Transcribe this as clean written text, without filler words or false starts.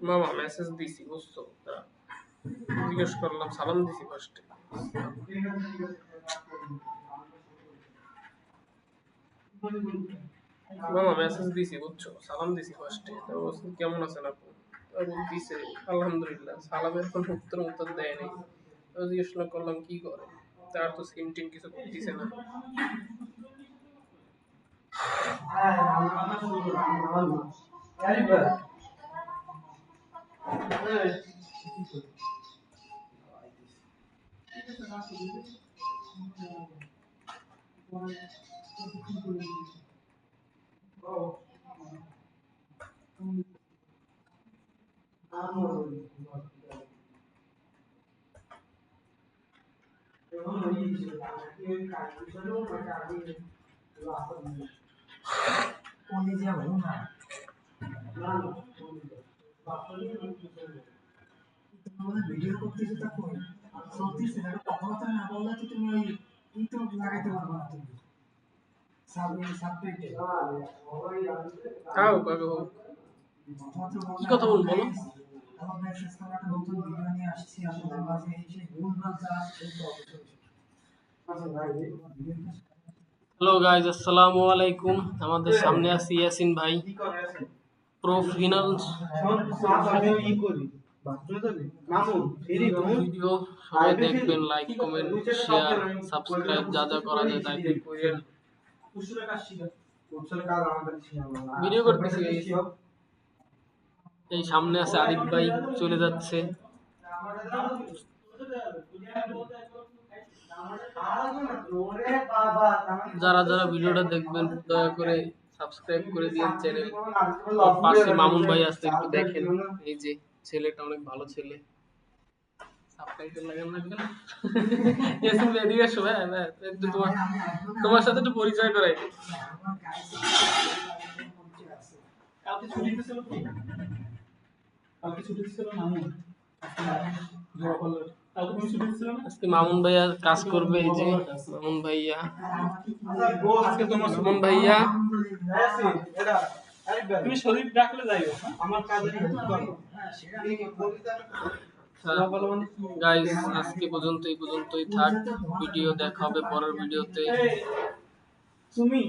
মামা মেসেজ দিছি বুঝছো, জিজ্ঞেস করলাম, সালাম দিছি ফার্স্টে। মামা মেসেজ দিছি বুঝছো, সালাম দিছি ফার্স্টে। তো বলছি কেমন আছেন আপু, দিছে আলহামদুলিল্লাহ। সালামের কোনো উত্তর দেয়নি। তো জিজ্ঞেস করলাম কি করে, তার তো সিম টিম কিছু দিছে না। ভিডিও করতেছে তখন চলতেছে না, কথা না বললে তো তুমি ওই ইউটিউব লাগাইতে পারবে না। তুমি সাবটাইটেল তাও কাকে কি কথা বল বলো। আমার মেসেজ করা একটা নতুন ভিডিও নিয়ে আসছি আপনাদের মাঝে, এই যে ভুলভাল যা আসছে তো হ্যালো গাইজ, আসসালামু আলাইকুম। আমাদের সামনে আছে ইয়াসিন ভাই, প্রোফিনান্স ভিডিও। সবাই দেখবেন, লাইক কমেন্ট শেয়ার সাবস্ক্রাইব যা যা করা যায় তাই করেন। ভিডিও করতেছি। এই সামনে আছে আরিফ ভাই, চলে যাচ্ছে। যারা যারা ভিডিওটা দেখবেন দয়া করে সাবস্ক্রাইব করে দিন চ্যানেল। পাশে মামুন ভাই আছে, একটু দেখেন। এই যে ছেলেটা অনেক ভালো ছেলে। সাবটাইটেল লাগানো লাগবে না। এসে এদিকে আসো, হ্যাঁ হ্যাঁ, একটু তোমার সাথে একটু পরিচয় করাই দিই। কালকে ছুটিতে ছিল কি? কালকে ছুটিতে ছিল মামুন। আজকে মামুন ভাইয়া কাজ করবে। এই যে মামুন ভাইয়া, আজকে তোমার মামুন ভাইয়া। তুমি শরীর ডাকলে যাইও, আমার কাজে গাইস, আজকে পর্যন্তই থাক। ভিডিও দেখা হবে পরের ভিডিওতে। তুমি